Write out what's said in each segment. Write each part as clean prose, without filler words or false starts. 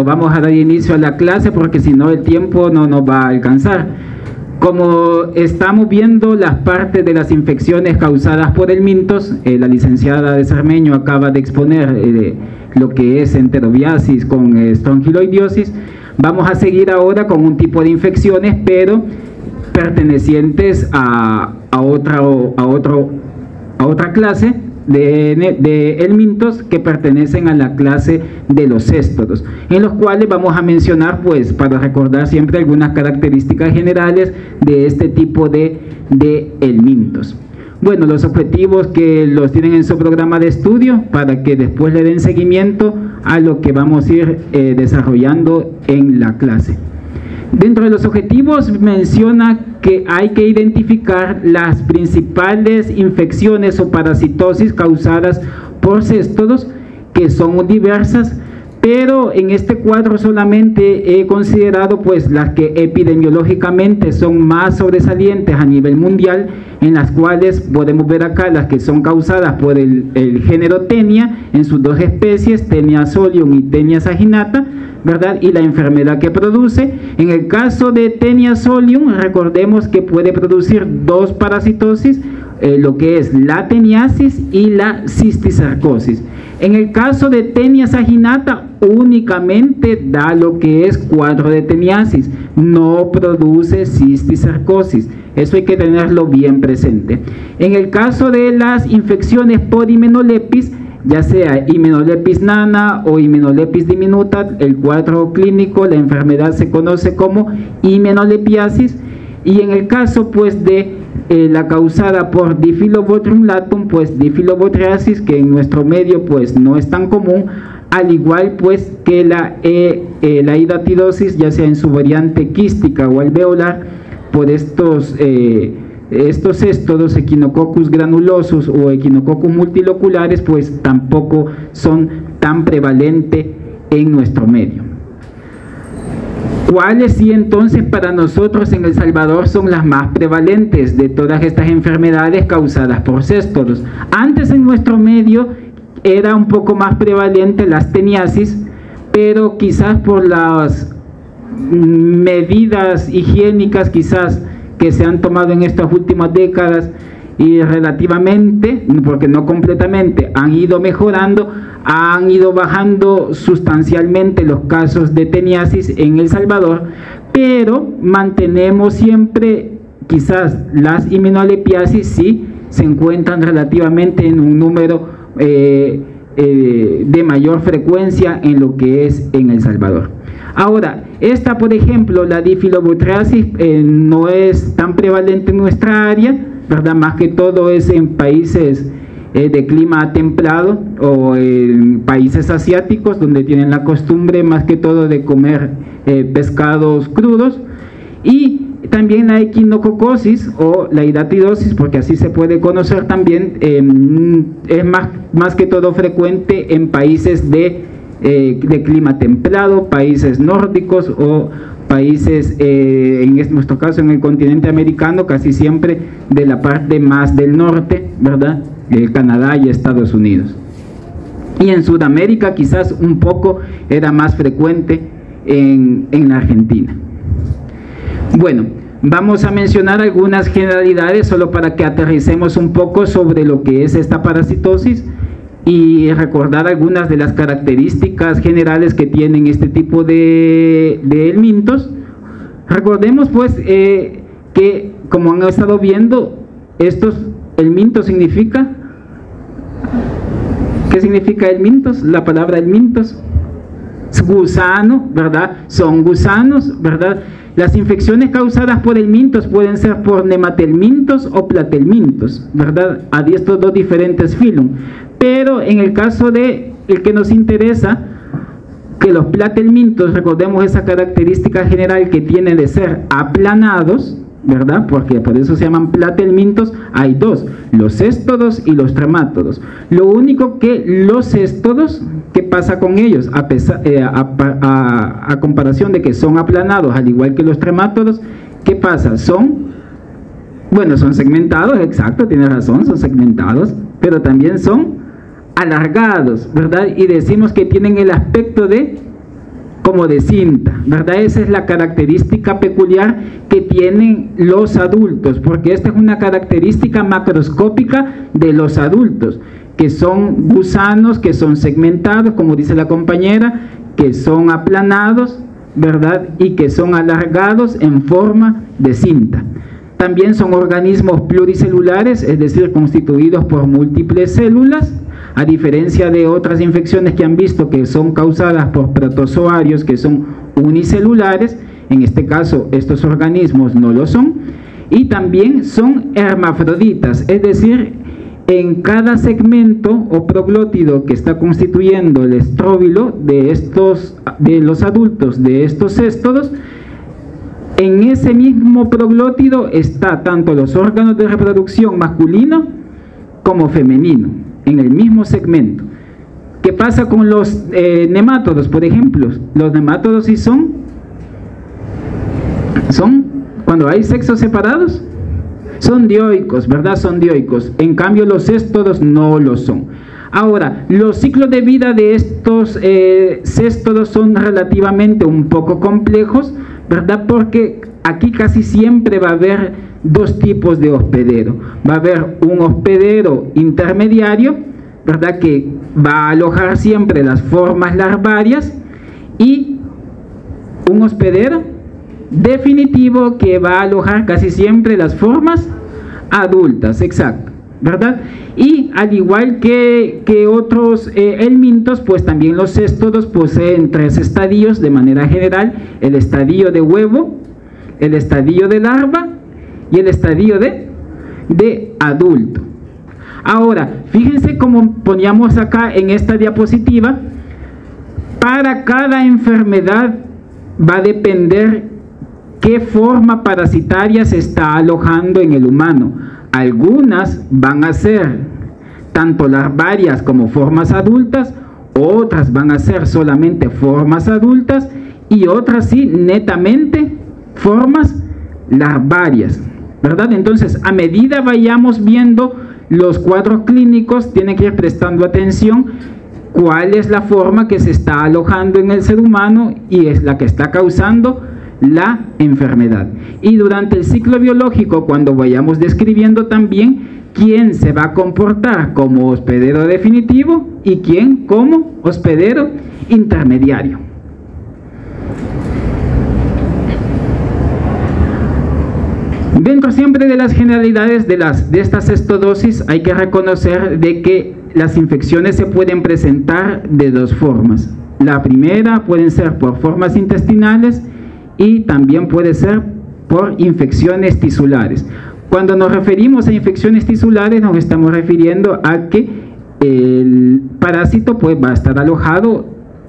Vamos a dar inicio a la clase porque si no el tiempo no nos va a alcanzar. Como estamos viendo las partes de las infecciones causadas por el mintos, la licenciada de Cermeño acaba de exponer lo que es enterobiasis con estrongiloidiosis. Vamos a seguir ahora con un tipo de infecciones, pero pertenecientes a otra clase de helmintos que pertenecen a la clase de los céstodos, en los cuales vamos a mencionar, pues, para recordar siempre algunas características generales de este tipo de helmintos. Bueno, los objetivos que los tienen en su programa de estudio para que después le den seguimiento a lo que vamos a ir desarrollando en la clase. Dentro de los objetivos menciona que hay que identificar las principales infecciones o parasitosis causadas por céstodos, que son diversas, pero en este cuadro solamente he considerado pues las que epidemiológicamente son más sobresalientes a nivel mundial, en las cuales podemos ver acá las que son causadas por el género Taenia en sus dos especies, Taenia solium y Taenia saginata, ¿verdad? Y la enfermedad que produce. En el caso de Taenia solium, recordemos que puede producir dos parasitosis, lo que es la teniasis y la cisticercosis. En el caso de Taenia saginata, únicamente da lo que es cuadro de teniasis, no produce cisticercosis. Eso hay que tenerlo bien presente. En el caso de las infecciones por Hymenolépis, ya sea Hymenolépis nana o Hymenolépis diminuta, el cuadro clínico, la enfermedad se conoce como hymenolepiasis. Y en el caso pues de la causada por Diphyllobothrium latum, pues Diphyllobothriasis, que en nuestro medio pues no es tan común, al igual pues que la hidatidosis, ya sea en su variante quística o alveolar, por estos céstodos, Echinococcus granulosus o Echinococcus multiloculares, pues tampoco son tan prevalentes en nuestro medio. ¿Cuáles sí entonces para nosotros en El Salvador son las más prevalentes de todas estas enfermedades causadas por céstodos? Antes en nuestro medio era un poco más prevalente las teniasis, pero quizás por las medidas higiénicas quizás que se han tomado en estas últimas décadas y relativamente, porque no completamente, han ido mejorando, han ido bajando sustancialmente los casos de teniasis en El Salvador, pero mantenemos siempre quizás las hymenolepiasis sí se encuentran relativamente en un número de mayor frecuencia en lo que es en El Salvador. Ahora, esta por ejemplo, la Diphyllobothriasis no es tan prevalente en nuestra área, ¿verdad? Más que todo es en países de clima templado o en países asiáticos donde tienen la costumbre más que todo de comer pescados crudos. Y también la equinococosis o la hidatidosis, porque así se puede conocer también, es más que todo frecuente en países de clima templado, países nórdicos o países, en nuestro caso en el continente americano, casi siempre de la parte más del norte, ¿verdad? Canadá y Estados Unidos. Y en Sudamérica quizás un poco era más frecuente en la Argentina. Bueno, vamos a mencionar algunas generalidades solo para que aterricemos un poco sobre lo que es esta parasitosis y recordar algunas de las características generales que tienen este tipo de helmintos. Recordemos pues que, como han estado viendo, estos helmintos significa, ¿qué significa helmintos? La palabra helmintos, gusano, ¿verdad? Son gusanos, ¿verdad? Las infecciones causadas por helmintos pueden ser por nematelmintos o platelmintos, ¿verdad? Hay estos dos diferentes filum. Pero en el caso de el que nos interesa, que los platelmintos, recordemos esa característica general que tiene de ser aplanados, ¿verdad? Porque por eso se llaman platelmintos. Hay dos, los céstodos y los tremátodos. Lo único que los céstodos, ¿qué pasa con ellos? A comparación de que son aplanados, al igual que los tremátodos, ¿qué pasa? Son segmentados, exacto, tiene razón, son segmentados, pero también son alargados, ¿verdad? Y decimos que tienen el aspecto de como de cinta, ¿verdad? Esa es la característica peculiar que tienen los adultos, porque esta es una característica macroscópica de los adultos, que son gusanos, que son segmentados, como dice la compañera, que son aplanados, ¿verdad? Y que son alargados en forma de cinta. También son organismos pluricelulares, es decir, constituidos por múltiples células, a diferencia de otras infecciones que han visto que son causadas por protozoarios que son unicelulares. En este caso estos organismos no lo son, y también son hermafroditas, es decir, en cada segmento o proglótido que está constituyendo el estróbilo de los adultos de estos céstodos, en ese mismo proglótido está tanto los órganos de reproducción masculino como femenino, en el mismo segmento. ¿Qué pasa con los nemátodos, por ejemplo? Los nemátodos sí son cuando hay sexos separados, son dioicos, ¿verdad? Son dioicos. En cambio los céstodos no lo son. Ahora, los ciclos de vida de estos céstodos son relativamente un poco complejos, ¿verdad? Porque aquí casi siempre va a haber dos tipos de hospedero. Va a haber un hospedero intermediario, ¿verdad? Que va a alojar siempre las formas larvarias, y un hospedero definitivo que va a alojar casi siempre las formas adultas, exacto, ¿verdad? Y al igual que otros helmintos, pues también los céstodos poseen tres estadios de manera general: el estadio de huevo, el estadio de larva y el estadio de adulto. Ahora, fíjense cómo poníamos acá en esta diapositiva, para cada enfermedad va a depender qué forma parasitaria se está alojando en el humano. Algunas van a ser tanto larvarias como formas adultas, otras van a ser solamente formas adultas, y otras sí, netamente formas larvarias, ¿verdad? Entonces, a medida vayamos viendo los cuadros clínicos, tienen que ir prestando atención cuál es la forma que se está alojando en el ser humano y es la que está causando la enfermedad. Y durante el ciclo biológico, cuando vayamos describiendo también quién se va a comportar como hospedero definitivo y quién como hospedero intermediario. Dentro siempre de las generalidades de esta cestodosis, hay que reconocer de que las infecciones se pueden presentar de dos formas. La primera pueden ser por formas intestinales, y también puede ser por infecciones tisulares. Cuando nos referimos a infecciones tisulares, nos estamos refiriendo a que el parásito pues va a estar alojado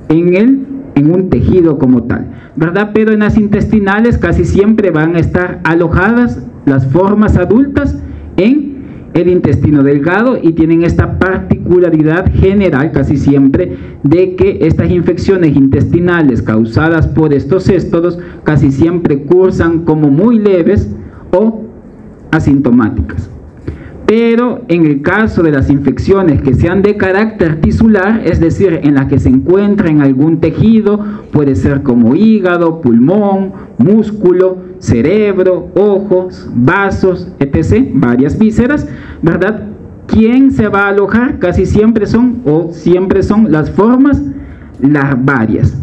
en un tejido como tal, ¿verdad? Pero en las intestinales casi siempre van a estar alojadas las formas adultas en el intestino delgado, y tienen esta particularidad general casi siempre de que estas infecciones intestinales causadas por estos céstodos casi siempre cursan como muy leves o asintomáticas. Pero en el caso de las infecciones que sean de carácter tisular, es decir, en las que se encuentra en algún tejido, puede ser como hígado, pulmón, músculo, cerebro, ojos, vasos, etc., varias vísceras, ¿verdad? ¿Quién se va a alojar? Casi siempre son las formas larvarias.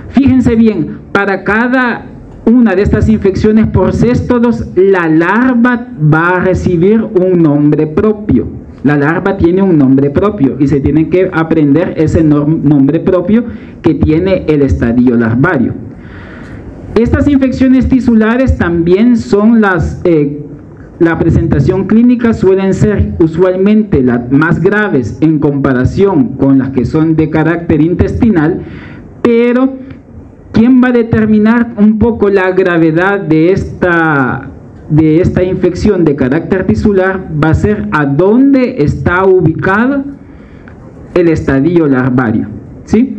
Fíjense bien, para cada una de estas infecciones por céstodos, la larva va a recibir un nombre propio. La larva tiene un nombre propio y se tiene que aprender ese nombre propio que tiene el estadio larvario. Estas infecciones tisulares también son la presentación clínica suelen ser usualmente las más graves en comparación con las que son de carácter intestinal, pero ¿quién va a determinar un poco la gravedad de esta infección de carácter tisular? Va a ser a dónde está ubicado el estadio larvario, ¿sí?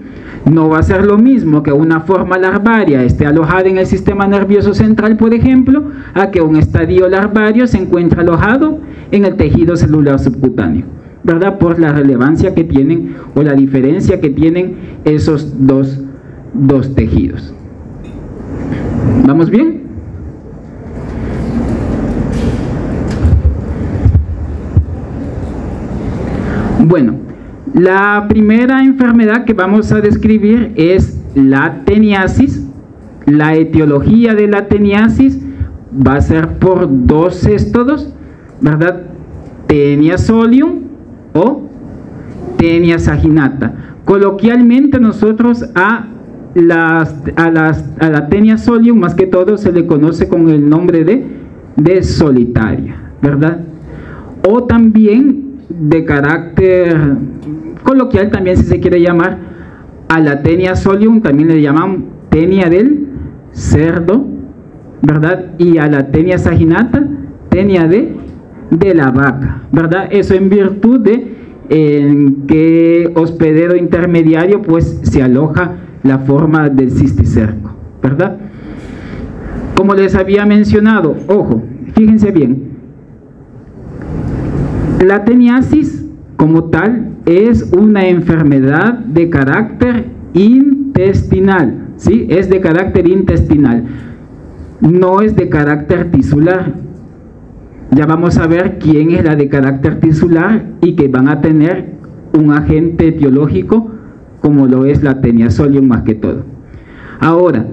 No va a ser lo mismo que una forma larvaria esté alojada en el sistema nervioso central, por ejemplo, a que un estadio larvario se encuentre alojado en el tejido celular subcutáneo, ¿verdad? Por la relevancia que tienen o la diferencia que tienen esos dos dos tejidos. ¿Vamos bien? Bueno, la primera enfermedad que vamos a describir es la teniasis. La etiología de la teniasis va a ser por dos céstodos, ¿verdad? Tenia solium o tenia saginata. Coloquialmente nosotros a la tenia solium más que todo se le conoce con el nombre de solitaria, ¿verdad? O también de carácter coloquial, también si se quiere llamar, a la tenia solium también le llaman tenia del cerdo, ¿verdad? Y a la tenia saginata, tenia de la vaca, ¿verdad? Eso en virtud de en qué hospedero intermediario pues se aloja la forma del cisticerco, ¿verdad? Como les había mencionado, ojo, fíjense bien, la teniasis como tal es una enfermedad de carácter intestinal, ¿sí? Es de carácter intestinal, no es de carácter tisular. Ya vamos a ver quién es la de carácter tisular y que van a tener un agente etiológico como lo es la tenia solium más que todo. Ahora,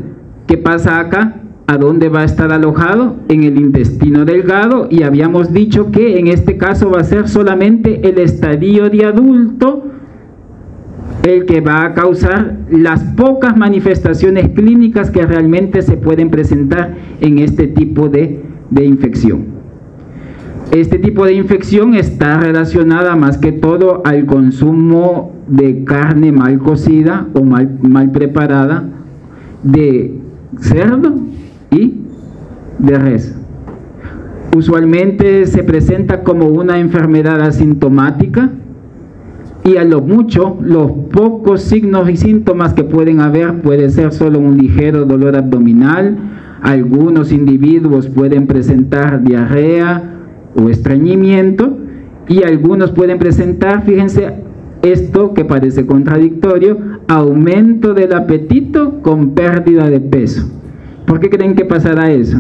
¿qué pasa acá? ¿A dónde va a estar alojado? En el intestino delgado, y habíamos dicho que en este caso va a ser solamente el estadio de adulto el que va a causar las pocas manifestaciones clínicas que realmente se pueden presentar en este tipo de infección. Este tipo de infección está relacionada más que todo al consumo de carne mal cocida o mal preparada de cerdo y de res. Usualmente se presenta como una enfermedad asintomática y a lo mucho, los pocos signos y síntomas que pueden haber puede ser solo un ligero dolor abdominal. Algunos individuos pueden presentar diarrea o estreñimiento y algunos pueden presentar, fíjense, esto que parece contradictorio, aumento del apetito con pérdida de peso. ¿Por qué creen que pasará eso?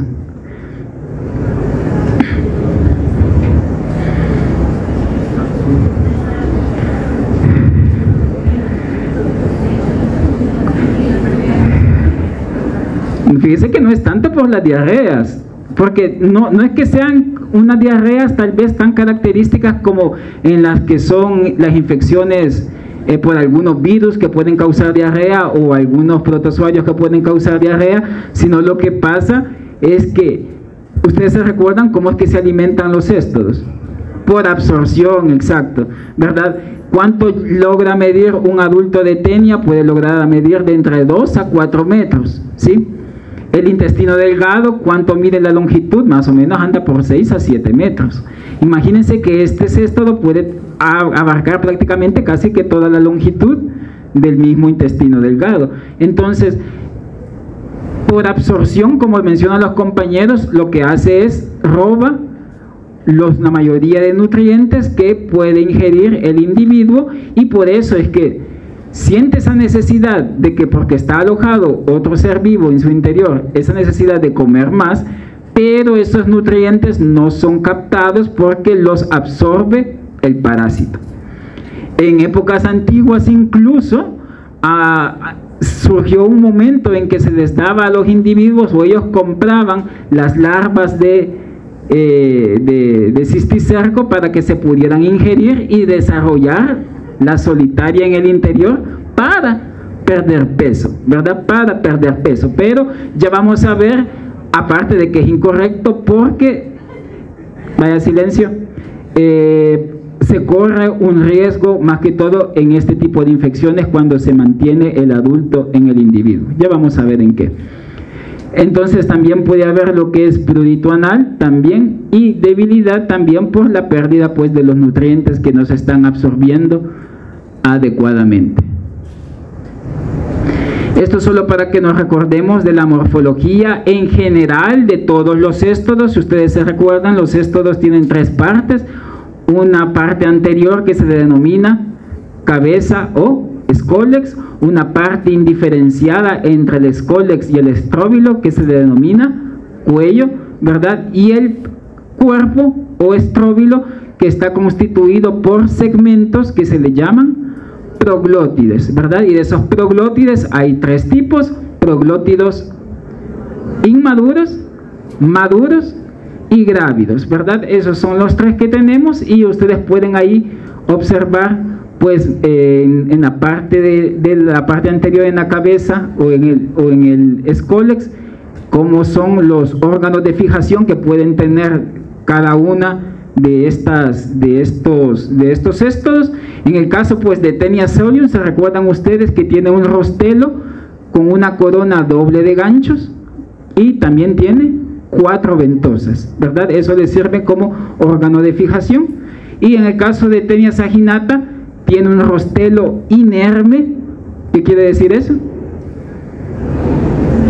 Fíjense que no es tanto por las diarreas, porque no es que sean unas diarreas tal vez tan características como en las que son las infecciones por algunos virus que pueden causar diarrea o algunos protozoarios que pueden causar diarrea, sino lo que pasa es que ustedes se recuerdan cómo es que se alimentan los céstodos, por absorción, exacto, ¿verdad? ¿Cuánto logra medir un adulto de tenia? Puede lograr medir de entre 2 a 4 metros, ¿sí? El intestino delgado, ¿cuánto mide la longitud? Más o menos anda por 6 a 7 metros. Imagínense que este céstodo puede abarcar prácticamente casi que toda la longitud del mismo intestino delgado. Entonces, por absorción, como mencionan los compañeros, lo que hace es roba la mayoría de nutrientes que puede ingerir el individuo, y por eso es que siente esa necesidad de que, porque está alojado otro ser vivo en su interior, esa necesidad de comer más, pero esos nutrientes no son captados porque los absorbe el parásito. En épocas antiguas incluso surgió un momento en que se les daba a los individuos, o ellos compraban las larvas de cisticerco para que se pudieran ingerir y desarrollar la solitaria en el interior para perder peso, ¿verdad? Para perder peso. Pero ya vamos a ver, aparte de que es incorrecto, porque, vaya silencio, se corre un riesgo más que todo en este tipo de infecciones cuando se mantiene el adulto en el individuo. Ya vamos a ver en qué. Entonces también puede haber lo que es prurito anal también, y debilidad también por la pérdida pues de los nutrientes que no se están absorbiendo adecuadamente. Esto solo para que nos recordemos de la morfología en general de todos los céstodos. Si ustedes se recuerdan, los céstodos tienen 3 partes. Una parte anterior que se denomina cabeza o escólex, una parte indiferenciada entre el escólex y el estróbilo que se denomina cuello, ¿verdad? Y el cuerpo o estróbilo que está constituido por segmentos que se le llaman proglótides, ¿verdad? Y de esos proglótides hay tres tipos: proglótidos inmaduros, maduros y grávidos, ¿verdad? Esos son los tres que tenemos, y ustedes pueden ahí observar pues en la parte de la parte anterior en la cabeza o en el escólex cómo son los órganos de fijación que pueden tener cada una de estos éstodos. En el caso pues de Taenia solium, se recuerdan ustedes que tiene un rostelo con una corona doble de ganchos y también tiene 4 ventosas, ¿verdad? Eso le sirve como órgano de fijación. Y en el caso de Taenia saginata tiene un rostelo inerme. ¿Qué quiere decir eso?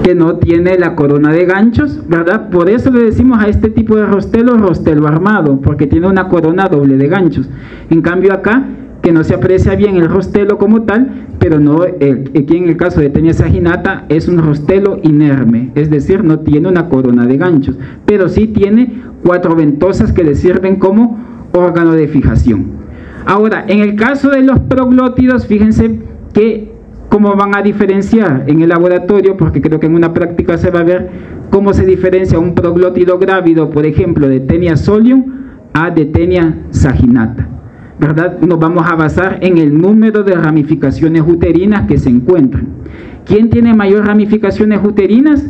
Que no tiene la corona de ganchos, ¿verdad? Por eso le decimos a este tipo de rostelo armado, porque tiene una corona doble de ganchos. En cambio acá, que no se aprecia bien el rostelo como tal, pero no, aquí en el caso de Taenia saginata es un rostelo inerme, es decir, no tiene una corona de ganchos, pero sí tiene 4 ventosas que le sirven como órgano de fijación. Ahora, en el caso de los proglótidos, fíjense que cómo van a diferenciar en el laboratorio, porque creo que en una práctica se va a ver cómo se diferencia un proglótido grávido, por ejemplo, de Taenia solium a de Taenia saginata, ¿verdad? Nos vamos a basar en el número de ramificaciones uterinas que se encuentran. ¿Quién tiene mayor ramificaciones uterinas?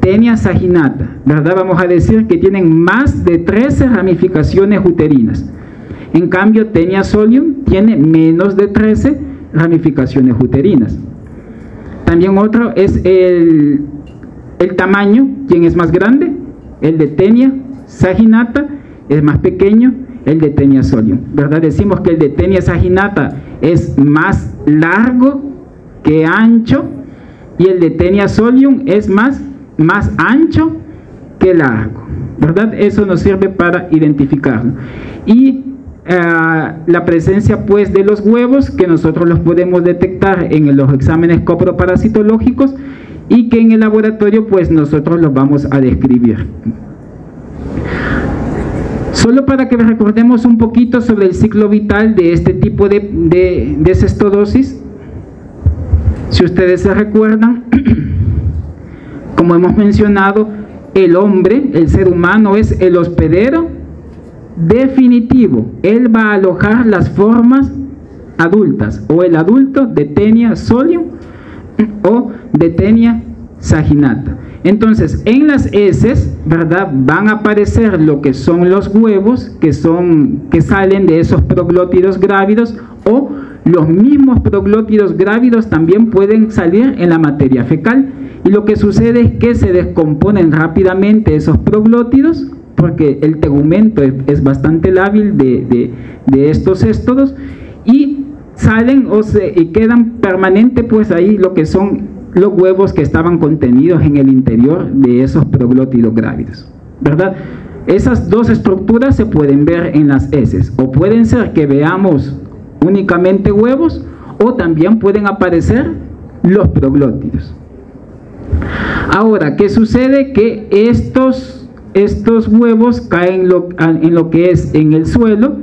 Taenia saginata, ¿verdad? Vamos a decir que tienen más de 13 ramificaciones uterinas. En cambio, Taenia solium tiene menos de 13 ramificaciones uterinas. También otro es el tamaño. ¿Quién es más grande? El de Taenia saginata. Es más pequeño el de Taenia solium, ¿verdad? Decimos que el de Taenia saginata es más largo que ancho, y el de Taenia solium es más ancho que largo, ¿verdad? Eso nos sirve para identificarlo. Y la presencia pues de los huevos, que nosotros los podemos detectar en los exámenes coproparasitológicos, y que en el laboratorio pues nosotros los vamos a describir. Solo para que recordemos un poquito sobre el ciclo vital de este tipo de cestodosis. Si ustedes se recuerdan, como hemos mencionado, el hombre, el ser humano, es el hospedero definitivo. Él va a alojar las formas adultas, o el adulto de Taenia solium o de Taenia saginata. Entonces, en las heces, ¿verdad?, van a aparecer lo que son los huevos que salen de esos proglótidos grávidos, o los mismos proglótidos grávidos también pueden salir en la materia fecal. Y lo que sucede es que se descomponen rápidamente esos proglótidos, porque el tegumento es bastante lábil de estos éstodos, y salen y quedan permanente pues ahí lo que son los huevos que estaban contenidos en el interior de esos proglótidos grávidos, ¿verdad? Esas dos estructuras se pueden ver en las heces, o pueden ser que veamos únicamente huevos, o también pueden aparecer los proglótidos. Ahora, ¿qué sucede? Que estos huevos caen en lo que es en el suelo,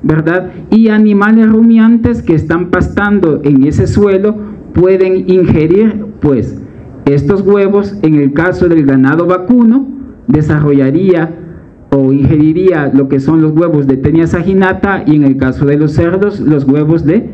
¿verdad? Y animales rumiantes que están pastando en ese suelo pueden ingerir pues estos huevos. En el caso del ganado vacuno, desarrollaría o ingeriría lo que son los huevos de Taenia saginata, y en el caso de los cerdos, los huevos de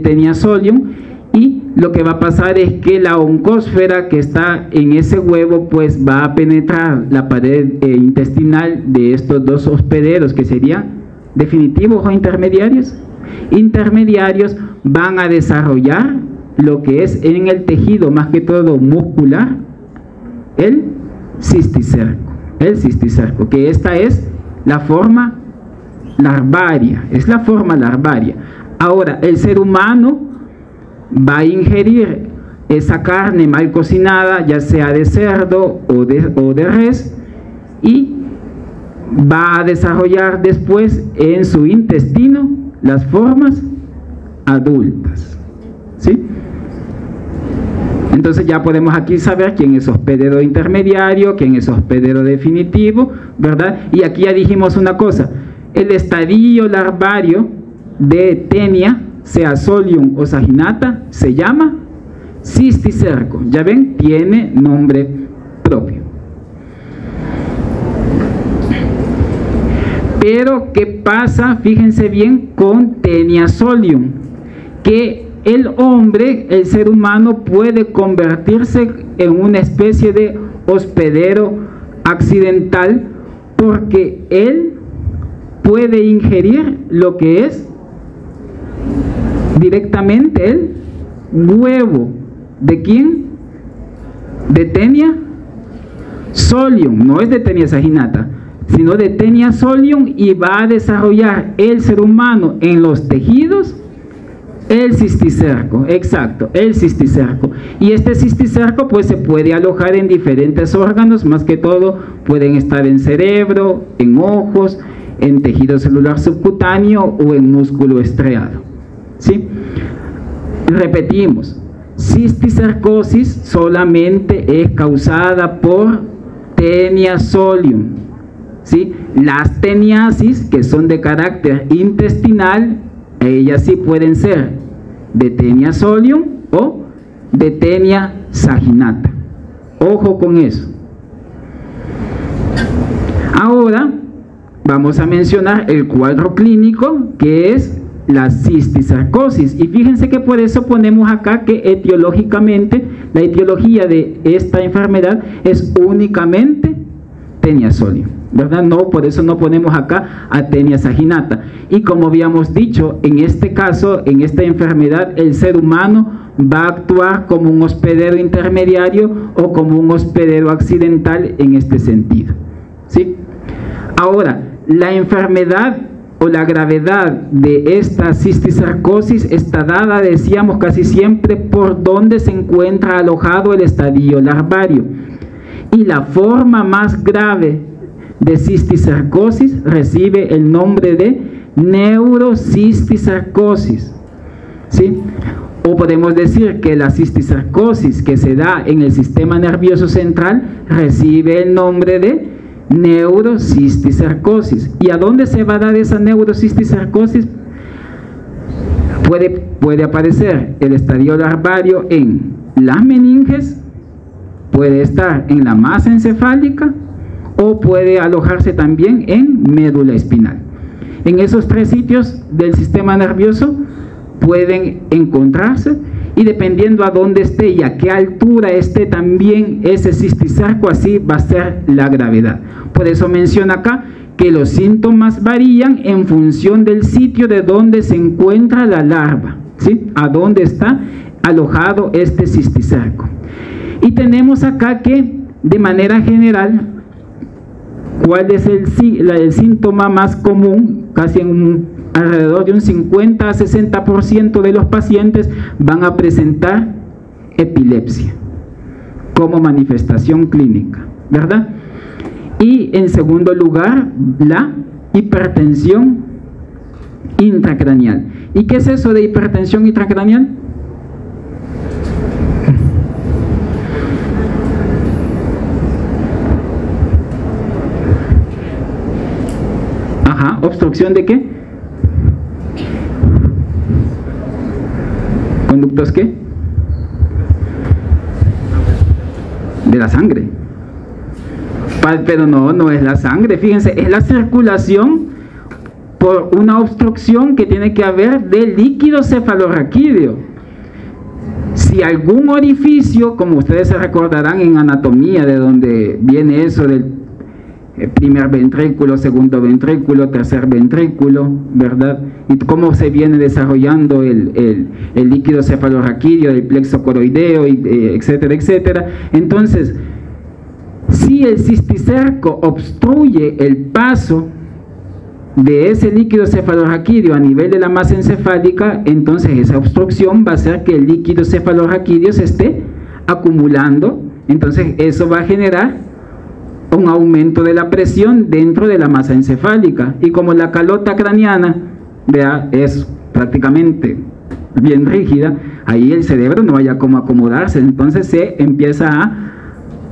Taenia solium. Y lo que va a pasar es que la oncósfera que está en ese huevo pues va a penetrar la pared intestinal de estos dos hospederos, que serían definitivos o intermediarios. Intermediarios van a desarrollar lo que es en el tejido, más que todo muscular, el cisticerco, que esta es la forma larvaria, Ahora, el ser humano va a ingerir esa carne mal cocinada, ya sea de cerdo o de res, y va a desarrollar después en su intestino las formas adultas, ¿sí? Entonces ya podemos aquí saber quién es hospedero intermediario, quién es hospedero definitivo, ¿verdad? Y aquí ya dijimos una cosa, el estadio larvario de Taenia, sea Solium o Saginata, se llama cisticerco. Ya ven, tiene nombre propio. Pero ¿qué pasa? Fíjense bien con Taenia Solium, que el hombre, el ser humano, puede convertirse en una especie de hospedero accidental porque él puede ingerir lo que es directamente el huevo. ¿De quién? De Taenia Solium, no es de Taenia Saginata, sino de Taenia Solium, y va a desarrollar el ser humano en los tejidos el cisticerco, exacto, el cisticerco. Y este cisticerco pues se puede alojar en diferentes órganos, más que todo pueden estar en cerebro, en ojos, en tejido celular subcutáneo o en músculo estriado, ¿sí? Repetimos, cisticercosis solamente es causada por Taenia Solium, ¿sí? Las teniasis, que son de carácter intestinal, ellas sí pueden ser de Taenia Solium o de Taenia Saginata. Ojo con eso. Ahora vamos a mencionar el cuadro clínico, que es la cisticercosis, y fíjense que por eso ponemos acá que etiológicamente la etiología de esta enfermedad es únicamente Taenia Solium, ¿verdad? No, por eso no ponemos acá a Taenia Saginata. Y como habíamos dicho, en este caso, en esta enfermedad, el ser humano va a actuar como un hospedero intermediario o como un hospedero accidental en este sentido, ¿sí? Ahora, la enfermedad o la gravedad de esta cisticercosis está dada, decíamos, casi siempre por donde se encuentra alojado el estadio larvario. Y la forma más grave de cisticercosis recibe el nombre de neurocisticercosis, ¿sí? O podemos decir que la cisticercosis que se da en el sistema nervioso central recibe el nombre de neurocisticercosis. ¿Y a dónde se va a dar esa neurocisticercosis? Puede aparecer el estadio larvario en las meninges, puede estar en la masa encefálica o puede alojarse también en médula espinal. En esos tres sitios del sistema nervioso pueden encontrarse, y dependiendo a dónde esté y a qué altura esté también ese cisticerco, así va a ser la gravedad. Por eso menciona acá que los síntomas varían en función del sitio de donde se encuentra la larva, ¿sí? A dónde está alojado este cisticerco. Y tenemos acá que, de manera general, ¿cuál es el síntoma más común? Casi alrededor de un 50 a 60% de los pacientes van a presentar epilepsia como manifestación clínica, ¿verdad? Y en segundo lugar, la hipertensión intracraneal. ¿Y qué es eso de hipertensión intracraneal? Ajá, ¿obstrucción de qué? ¿Conductos qué? De la sangre. Pero no es la sangre, fíjense, es la circulación por una obstrucción que tiene que haber del líquido cefalorraquídeo. Si algún orificio, como ustedes se recordarán en anatomía, de donde viene eso del primer ventrículo, segundo ventrículo, tercer ventrículo, ¿verdad? Y cómo se viene desarrollando el líquido cefalorraquídeo, el plexo coroideo, etcétera, etcétera. Entonces, si el cisticerco obstruye el paso de ese líquido cefalorraquídeo a nivel de la masa encefálica, entonces esa obstrucción va a hacer que el líquido cefalorraquídeo se esté acumulando. Entonces eso va a generar un aumento de la presión dentro de la masa encefálica, y como la calota craneana, vea, es prácticamente bien rígida, ahí el cerebro no haya cómo acomodarse, entonces se empieza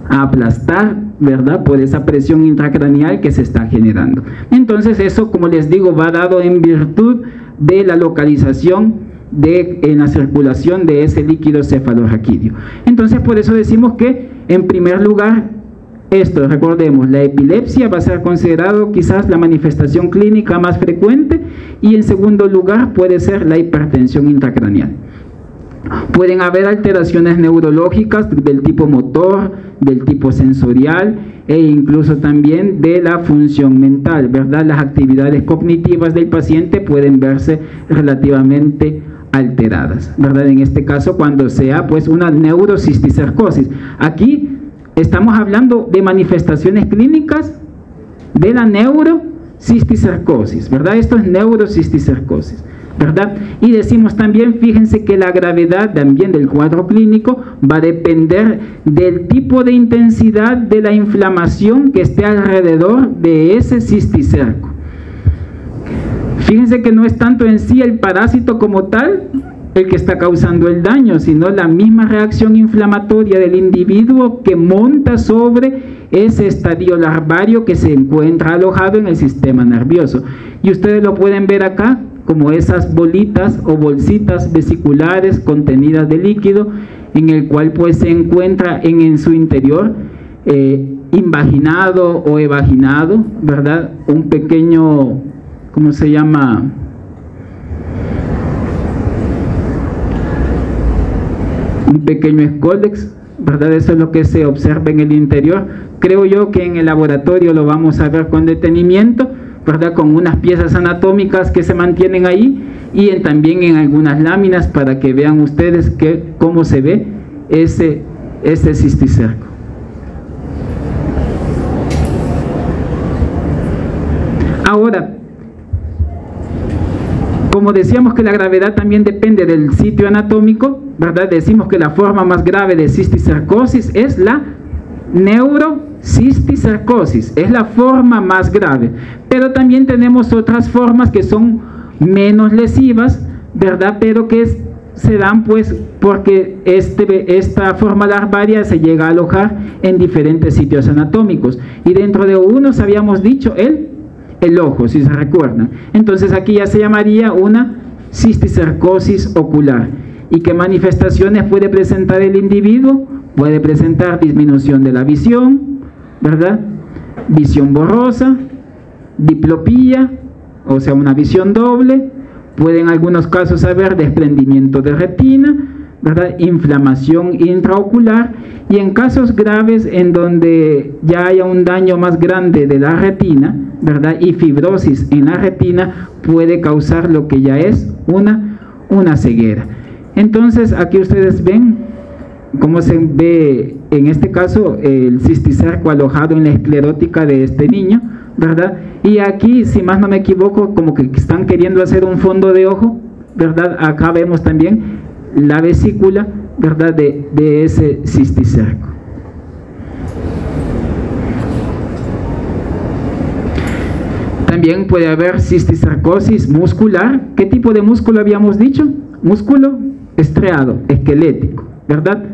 a aplastar, ¿verdad?, por esa presión intracraneal que se está generando. Entonces eso, como les digo, va dado en virtud de la localización en la circulación de ese líquido cefalorraquídeo. Entonces por eso decimos que en primer lugar, esto, recordemos, la epilepsia va a ser considerado quizás la manifestación clínica más frecuente, y en segundo lugar puede ser la hipertensión intracraneal. Pueden haber alteraciones neurológicas del tipo motor, del tipo sensorial e incluso también de la función mental, ¿verdad? Las actividades cognitivas del paciente pueden verse relativamente alteradas, ¿verdad? En este caso, cuando sea pues una neurocisticercosis. Aquí estamos hablando de manifestaciones clínicas de la neurocisticercosis, ¿verdad? Esto es neurocisticercosis, ¿verdad? Y decimos también, fíjense que la gravedad también del cuadro clínico va a depender del tipo de intensidad de la inflamación que esté alrededor de ese cisticerco. Fíjense que no es tanto en sí el parásito como tal el que está causando el daño, sino la misma reacción inflamatoria del individuo que monta sobre ese estadio larvario que se encuentra alojado en el sistema nervioso. Y ustedes lo pueden ver acá como esas bolitas o bolsitas vesiculares contenidas de líquido, en el cual pues se encuentra en su interior invaginado o evaginado, ¿verdad? Un pequeño, ¿cómo se llama? Un pequeño escólex, ¿verdad? Eso es lo que se observa en el interior. Creo yo que en el laboratorio lo vamos a ver con detenimiento, ¿verdad? Con unas piezas anatómicas que se mantienen ahí y también en algunas láminas para que vean ustedes cómo se ve ese cisticerco. Ahora, como decíamos que la gravedad también depende del sitio anatómico, ¿verdad? Decimos que la forma más grave de cisticercosis es la neurocisticercosis, es la forma más grave, pero también tenemos otras formas que son menos lesivas, ¿verdad? Pero que se dan pues porque esta forma larvaria se llega a alojar en diferentes sitios anatómicos, y dentro de unos habíamos dicho el ojo, si se recuerdan. Entonces aquí ya se llamaría una cisticercosis ocular. ¿Y qué manifestaciones puede presentar el individuo? Puede presentar disminución de la visión, ¿verdad? Visión borrosa, diplopía, o sea, una visión doble. Puede en algunos casos haber desprendimiento de retina, ¿verdad? Inflamación intraocular, y en casos graves en donde ya haya un daño más grande de la retina, ¿verdad? Y fibrosis en la retina, puede causar lo que ya es una ceguera. Entonces aquí ustedes ven cómo se ve en este caso el cisticerco alojado en la esclerótica de este niño, ¿verdad? Y aquí, si más no me equivoco, como que están queriendo hacer un fondo de ojo, ¿verdad? Acá vemos también la vesícula, ¿verdad?, de ese cisticerco. También puede haber cisticercosis muscular. ¿Qué tipo de músculo habíamos dicho? Músculo estriado, esquelético, ¿verdad?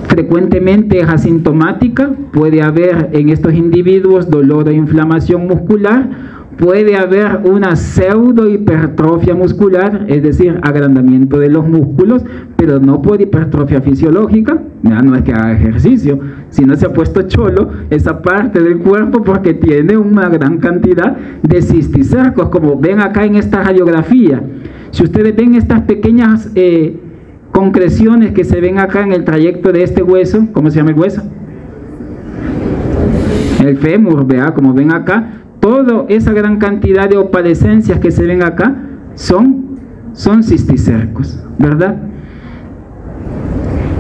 Frecuentemente es asintomática. Puede haber en estos individuos dolor o inflamación muscular. Puede haber una pseudohipertrofia muscular, es decir, agrandamiento de los músculos, pero no por hipertrofia fisiológica. No es que haga ejercicio, sino se ha puesto cholo esa parte del cuerpo porque tiene una gran cantidad de cisticercos, como ven acá en esta radiografía. Si ustedes ven estas pequeñas concreciones que se ven acá en el trayecto de este hueso, ¿cómo se llama el hueso? El fémur, vea, como ven acá, toda esa gran cantidad de opalescencias que se ven acá son cisticercos, ¿verdad?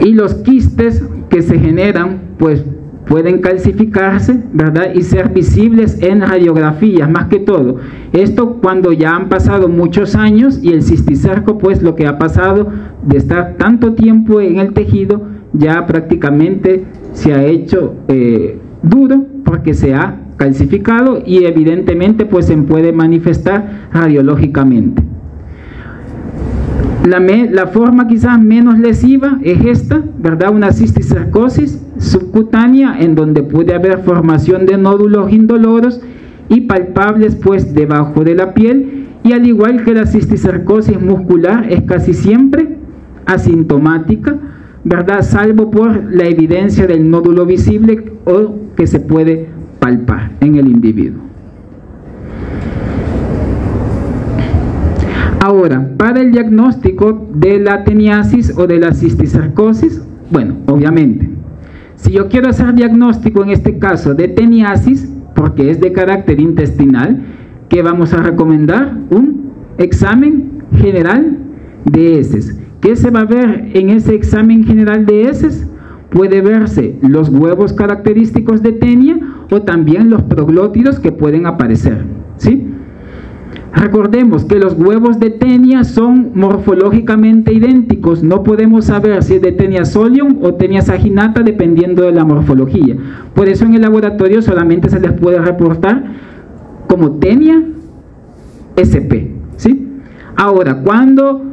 Y los quistes que se generan, pues pueden calcificarse, ¿verdad? Y ser visibles en radiografías, más que todo. Esto cuando ya han pasado muchos años y el cisticerco, pues lo que ha pasado de estar tanto tiempo en el tejido, ya prácticamente se ha hecho duro porque se ha calcificado y evidentemente pues se puede manifestar radiológicamente. La forma quizás menos lesiva es esta, ¿verdad? Una cisticercosis subcutánea en donde puede haber formación de nódulos indoloros y palpables pues debajo de la piel, y al igual que la cisticercosis muscular es casi siempre asintomática, ¿verdad? Salvo por la evidencia del nódulo visible o que se puede palpar en el individuo. Ahora, para el diagnóstico de la teniasis o de la cisticercosis, bueno, obviamente, si yo quiero hacer diagnóstico en este caso de teniasis, porque es de carácter intestinal, ¿qué vamos a recomendar? Un examen general de heces. ¿Qué se va a ver en ese examen general de heces? Puede verse los huevos característicos de tenia o también los proglótidos que pueden aparecer, ¿sí? Recordemos que los huevos de tenia son morfológicamente idénticos, no podemos saber si es de tenia solium o tenia saginata dependiendo de la morfología. Por eso en el laboratorio solamente se les puede reportar como tenia SP, ¿sí? Ahora, cuando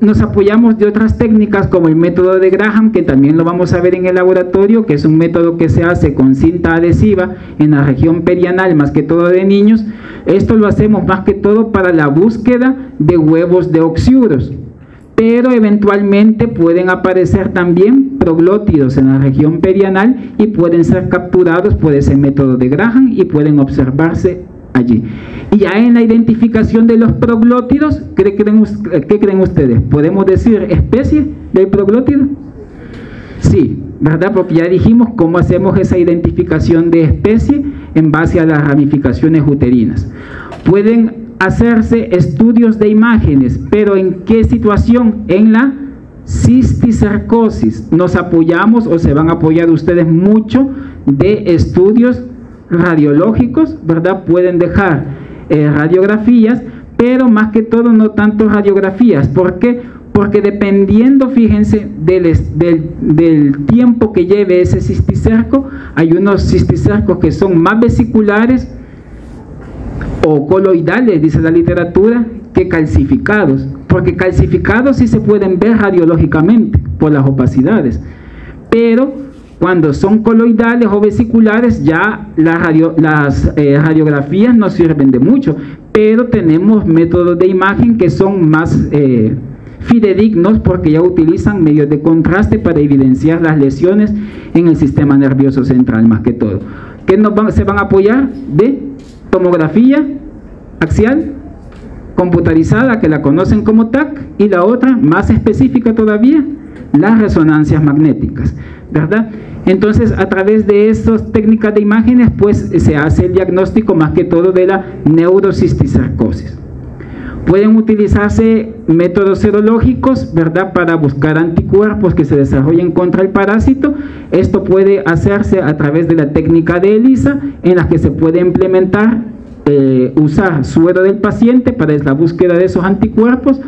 nos apoyamos de otras técnicas como el método de Graham, que también lo vamos a ver en el laboratorio, que es un método que se hace con cinta adhesiva en la región perianal, más que todo de niños. Esto lo hacemos más que todo para la búsqueda de huevos de oxiuros, pero eventualmente pueden aparecer también proglótidos en la región perianal y pueden ser capturados por ese método de Graham y pueden observarse allí. Y ya en la identificación de los proglótidos, ¿qué creen ustedes? ¿Podemos decir especie del proglótido? Sí, ¿verdad? Porque ya dijimos cómo hacemos esa identificación de especie en base a las ramificaciones uterinas. Pueden hacerse estudios de imágenes, pero ¿en qué situación? En la cisticercosis. Nos apoyamos o se van a apoyar ustedes mucho de estudios radiológicos, ¿verdad? Pueden dejar radiografías, pero más que todo no tanto radiografías. ¿Por qué? Porque dependiendo, fíjense, del tiempo que lleve ese cisticerco, hay unos cisticercos que son más vesiculares o coloidales, dice la literatura, que calcificados, porque calcificados sí se pueden ver radiológicamente por las opacidades, pero cuando son coloidales o vesiculares ya las radiografías no sirven de mucho, pero tenemos métodos de imagen que son más fidedignos porque ya utilizan medios de contraste para evidenciar las lesiones en el sistema nervioso central más que todo. ¿Qué se van a apoyar? De tomografía axial computarizada, que la conocen como TAC, y la otra más específica todavía, las resonancias magnéticas, ¿verdad? Entonces, a través de estas técnicas de imágenes, pues se hace el diagnóstico más que todo de la neurocisticercosis. Pueden utilizarse métodos serológicos, ¿verdad?, para buscar anticuerpos que se desarrollen contra el parásito. Esto puede hacerse a través de la técnica de ELISA, en la que se puede implementar, usar suero del paciente para la búsqueda de esos anticuerpos,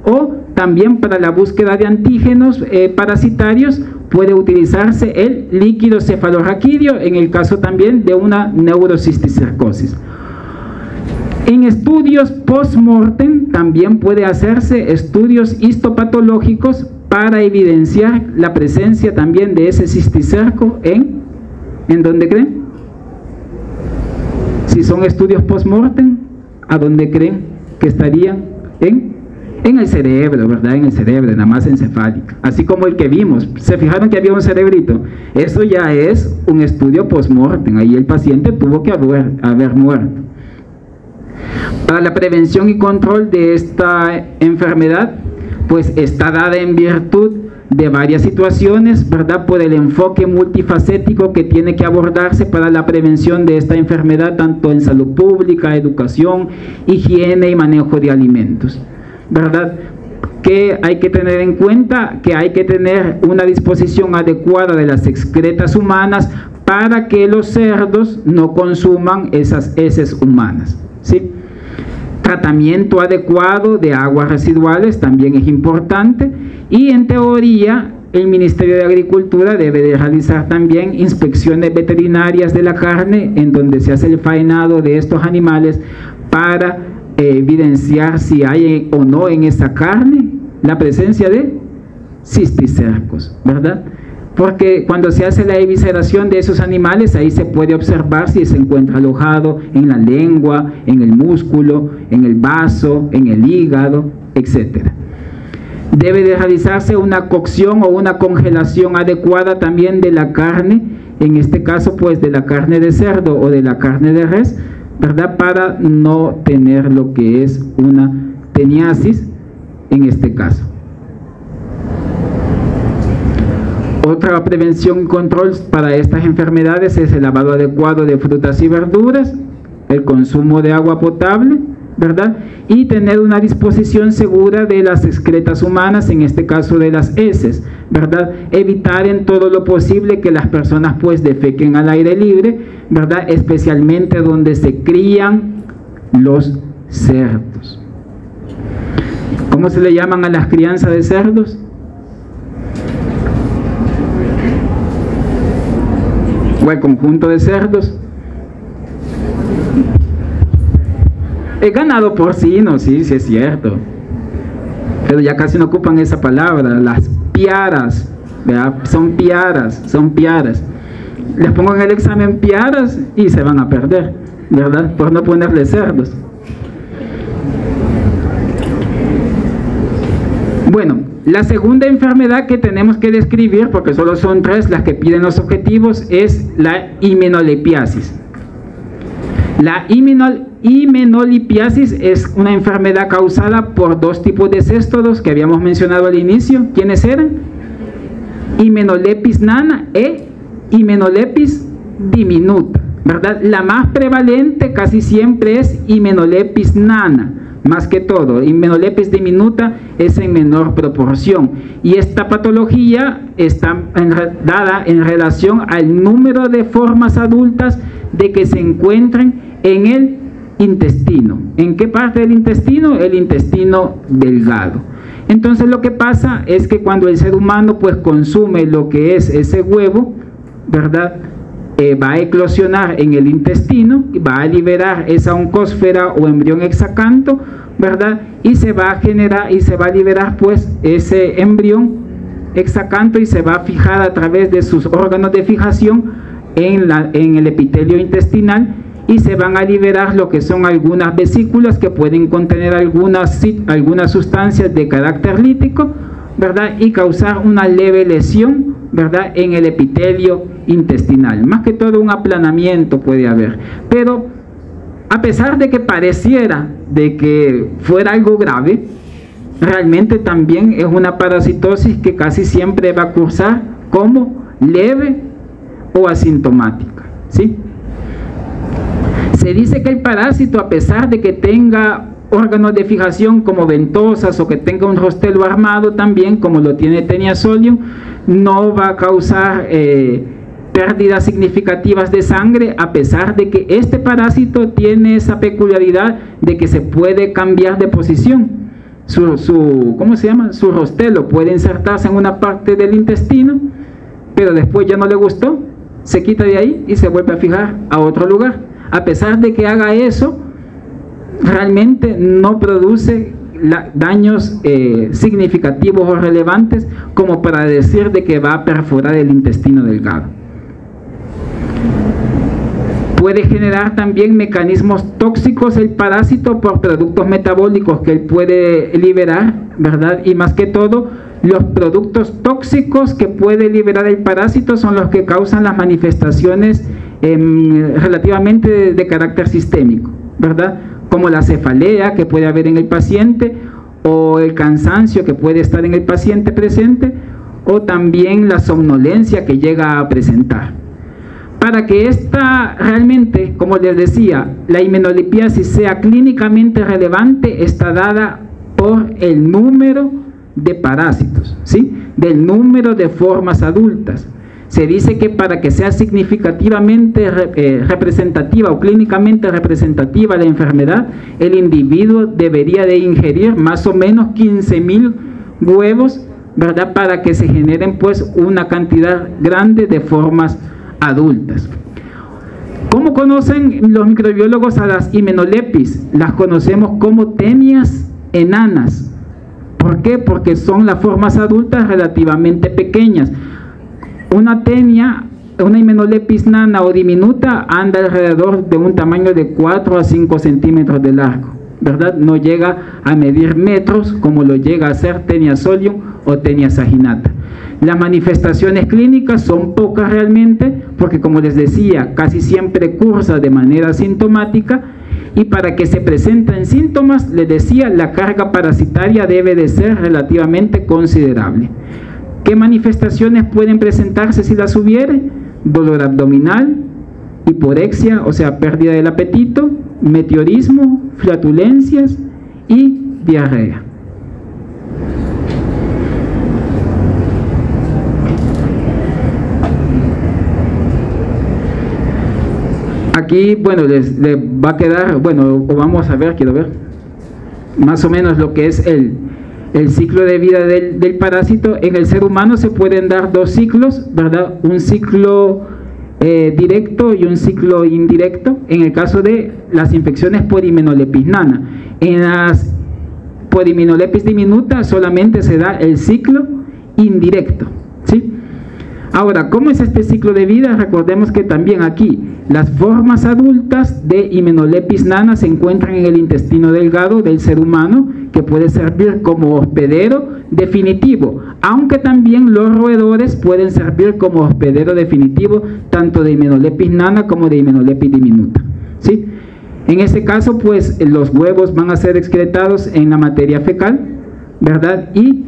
o también para la búsqueda de antígenos parasitarios puede utilizarse el líquido cefalorraquídeo en el caso también de una neurocisticercosis. En estudios post-mortem también puede hacerse estudios histopatológicos para evidenciar la presencia también de ese cisticerco ¿en dónde creen? Si son estudios post-mortem, ¿a dónde creen que estarían? En el cerebro, ¿verdad? En el cerebro, en la masa encefálica, así como el que vimos. ¿Se fijaron que había un cerebrito? Eso ya es un estudio post-mortem, ahí el paciente tuvo que haber muerto. Para la prevención y control de esta enfermedad, pues está dada en virtud de varias situaciones, ¿verdad?, por el enfoque multifacético que tiene que abordarse para la prevención de esta enfermedad, tanto en salud pública, educación, higiene y manejo de alimentos, ¿verdad? Que hay que tener en cuenta que hay que tener una disposición adecuada de las excretas humanas para que los cerdos no consuman esas heces humanas, ¿sí? Tratamiento adecuado de aguas residuales también es importante, y en teoría el Ministerio de Agricultura debe de realizar también inspecciones veterinarias de la carne en donde se hace el faenado de estos animales para evidenciar si hay o no en esa carne la presencia de cisticercos, ¿verdad? Porque cuando se hace la evisceración de esos animales, ahí se puede observar si se encuentra alojado en la lengua, en el músculo, en el vaso, en el hígado, etc. Debe de realizarse una cocción o una congelación adecuada también de la carne, en este caso pues de la carne de cerdo o de la carne de res, ¿verdad? Para no tener lo que es una teniasis en este caso. Otra prevención y control para estas enfermedades es el lavado adecuado de frutas y verduras, el consumo de agua potable, ¿verdad? Y tener una disposición segura de las excretas humanas, en este caso de las heces, ¿verdad? Evitar en todo lo posible que las personas pues defequen al aire libre, ¿verdad? Especialmente donde se crían los cerdos. ¿Cómo se le llaman a las crianzas de cerdos? O el conjunto de cerdos. El ganado porcino, sí es cierto, pero ya casi no ocupan esa palabra. Las piaras, ¿verdad? Son piaras. Les pongo en el examen piaras y se van a perder, ¿verdad? Por no ponerle cerdos. Bueno, la segunda enfermedad que tenemos que describir, porque solo son 3 las que piden los objetivos, es la himenolipiasis. La himenolipiasis es una enfermedad causada por 2 tipos de céstodos que habíamos mencionado al inicio. ¿Quiénes eran? Hymenolepis nana e Hymenolepis diminuta, ¿verdad? La más prevalente casi siempre es Hymenolepis nana, más que todo. Hymenolepis diminuta es en menor proporción, y esta patología está dada en relación al número de formas adultas de que se encuentren en el intestino. ¿En qué parte del intestino? El intestino delgado. Entonces lo que pasa es que cuando el ser humano pues consume lo que es ese huevo, ¿verdad? Va a eclosionar en el intestino, va a liberar esa oncósfera o embrión hexacanto, ¿verdad? Y se va a generar y se va a liberar pues ese embrión hexacanto y se va a fijar a través de sus órganos de fijación en el epitelio intestinal, y se van a liberar lo que son algunas vesículas que pueden contener algunas sustancias de carácter lítico, ¿verdad? Y causar una leve lesión, ¿verdad? En el epitelio intestinal. Más que todo un aplanamiento puede haber, pero a pesar de que pareciera de que fuera algo grave, realmente también es una parasitosis que casi siempre va a cursar como leve o asintomática, ¿sí? Se dice que el parásito, a pesar de que tenga órganos de fijación como ventosas o que tenga un rostelo armado también, como lo tiene Taenia solium, no va a causar pérdidas significativas de sangre, a pesar de que este parásito tiene esa peculiaridad de que se puede cambiar de posición. ¿Cómo se llama? Su rostelo puede insertarse en una parte del intestino, pero después ya no le gustó, se quita de ahí y se vuelve a fijar a otro lugar. A pesar de que haga eso, realmente no produce daños significativos o relevantes como para decir de que va a perforar el intestino delgado. Puede generar también mecanismos tóxicos el parásito por productos metabólicos que él puede liberar, ¿verdad? Y más que todo, los productos tóxicos que puede liberar el parásito son los que causan las manifestaciones relativamente de carácter sistémico, ¿verdad? Como la cefalea que puede haber en el paciente, o el cansancio que puede estar en el paciente presente, o también la somnolencia que llega a presentar. Para que esta realmente, como les decía, la himenolipiasis sea clínicamente relevante, está dada por el número de parásitos, ¿sí? Del número de formas adultas. Se dice que para que sea significativamente representativa o clínicamente representativa la enfermedad, el individuo debería de ingerir más o menos 15.000 huevos, ¿verdad? Para que se generen pues una cantidad grande de formas adultas. ¿Cómo conocen los microbiólogos a las hymenolepis? Las conocemos como tenias enanas. ¿Por qué? Porque son las formas adultas relativamente pequeñas. Una tenia, una Hymenoplepis nana o diminuta anda alrededor de un tamaño de 4 a 5 centímetros de largo, ¿verdad? No llega a medir metros como lo llega a hacer Tenia solium o Tenia saginata. Las manifestaciones clínicas son pocas realmente, porque como les decía, casi siempre cursa de manera asintomática, y para que se presenten síntomas, les decía, la carga parasitaria debe de ser relativamente considerable. ¿Qué manifestaciones pueden presentarse si las hubiere? Dolor abdominal, hiporexia, o sea, pérdida del apetito, meteorismo, flatulencias y diarrea. Aquí, bueno, les va a quedar, bueno, o vamos a ver, quiero ver, más o menos lo que es el ciclo de vida del parásito. En el ser humano se pueden dar dos ciclos, ¿verdad? Un ciclo directo y un ciclo indirecto, en el caso de las infecciones por Hymenoplepis nana. En las por Hymenoplepis diminuta solamente se da el ciclo indirecto, ¿sí? Ahora, ¿cómo es este ciclo de vida? Recordemos que también aquí las formas adultas de Hymenoplepis nana se encuentran en el intestino delgado del ser humano, que puede servir como hospedero definitivo, aunque también los roedores pueden servir como hospedero definitivo tanto de Hymenoplepis nana como de Hymenoplepis diminuta, ¿sí? En ese caso, pues los huevos van a ser excretados en la materia fecal, ¿verdad? Y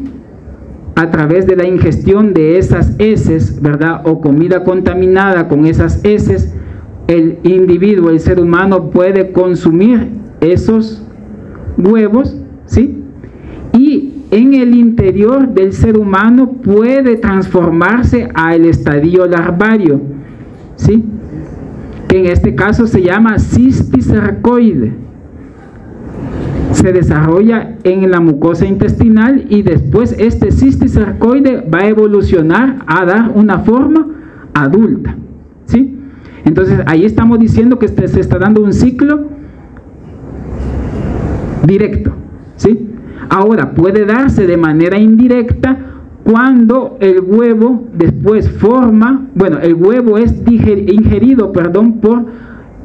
a través de la ingestión de esas heces, ¿verdad? O comida contaminada con esas heces, el individuo, el ser humano puede consumir esos huevos, ¿sí? Y en el interior del ser humano puede transformarse al estadio larvario, ¿sí? Que en este caso se llama cisticercoide. Se desarrolla en la mucosa intestinal y después este cisticercoide va a evolucionar a dar una forma adulta, ¿sí? Entonces ahí estamos diciendo que se está dando un ciclo directo, ¿sí? Ahora puede darse de manera indirecta cuando el huevo después forma, bueno, el huevo es ingerido, perdón, por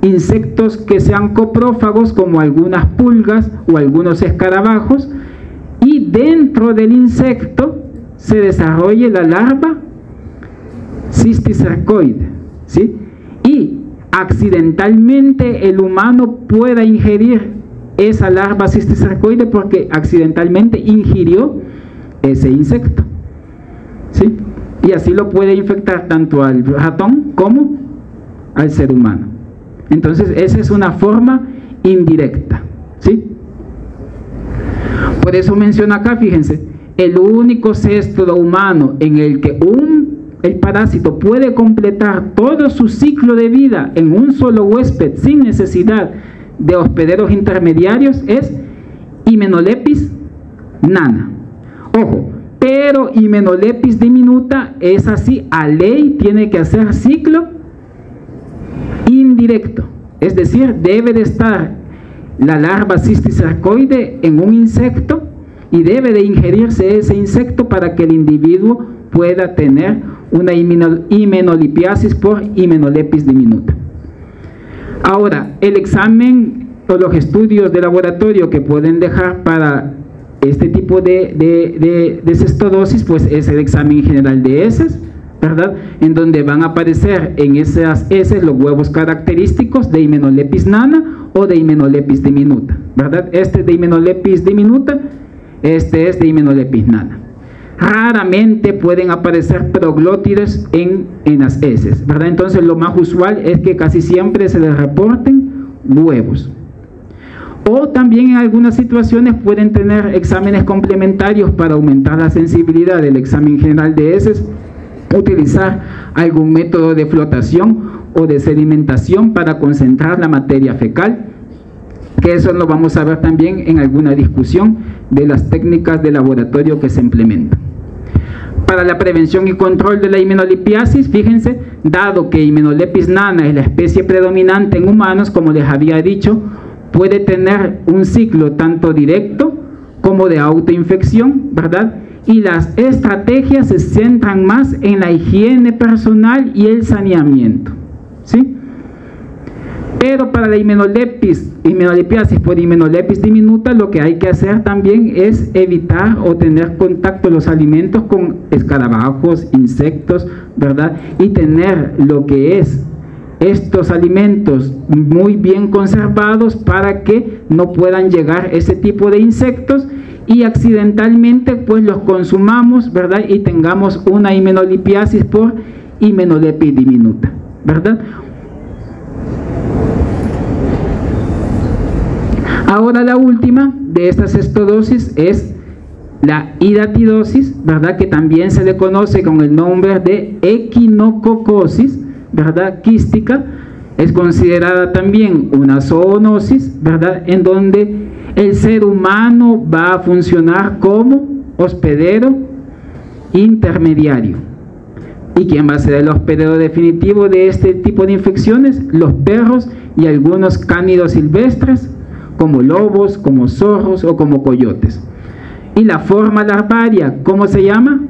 insectos que sean coprófagos, como algunas pulgas o algunos escarabajos, y dentro del insecto se desarrolla la larva cisticercoide, ¿sí? Y accidentalmente el humano pueda ingerir esa larva cisticercoide porque accidentalmente ingirió ese insecto, ¿sí? Y así lo puede infectar tanto al ratón como al ser humano. Entonces esa es una forma indirecta, ¿sí? Por eso menciona acá, fíjense, el único cesto humano en el que el parásito puede completar todo su ciclo de vida en un solo huésped sin necesidad de hospederos intermediarios es Hymenoplepis nana. Ojo, pero Hymenoplepis diminuta es así, a ley tiene que hacer ciclo indirecto, es decir, debe de estar la larva cisticercoide en un insecto y debe de ingerirse ese insecto para que el individuo pueda tener una himenolipiasis por Hymenoplepis diminuta. Ahora, el examen o los estudios de laboratorio que pueden dejar para este tipo de cestodosis, pues es el examen general de heces, ¿verdad? En donde van a aparecer en esas heces los huevos característicos de Hymenoplepis nana o de Hymenoplepis diminuta, ¿verdad? Este es de Hymenoplepis diminuta, este es de Hymenoplepis nana. Raramente pueden aparecer proglótides en las heces, ¿verdad? Entonces lo más usual es que casi siempre se les reporten huevos. O también en algunas situaciones pueden tener exámenes complementarios para aumentar la sensibilidad del examen general de heces, utilizar algún método de flotación o de sedimentación para concentrar la materia fecal, que eso lo vamos a ver también en alguna discusión de las técnicas de laboratorio que se implementan. Para la prevención y control de la himenolipiasis, fíjense, dado que Hymenoplepis nana es la especie predominante en humanos, como les había dicho, puede tener un ciclo tanto directo como de autoinfección, ¿verdad? Y las estrategias se centran más en la higiene personal y el saneamiento, ¿sí? Pero para la himenolipiasis por Hymenolepis diminuta, lo que hay que hacer también es evitar o tener contacto los alimentos con escarabajos, insectos, ¿verdad? Y tener lo que es estos alimentos muy bien conservados para que no puedan llegar ese tipo de insectos y accidentalmente pues los consumamos, ¿verdad? Y tengamos una himenolipiasis por Hymenolepis diminuta, ¿verdad? Ahora la última de estas cestodosis es la hidatidosis, ¿verdad? Que también se le conoce con el nombre de equinococosis, ¿verdad? Quística. Es considerada también una zoonosis, ¿verdad? En donde el ser humano va a funcionar como hospedero intermediario. ¿Y quién va a ser el hospedero definitivo de este tipo de infecciones? Los perros y algunos cánidos silvestres, como lobos, como zorros o como coyotes. Y la forma larvaria, ¿cómo se llama?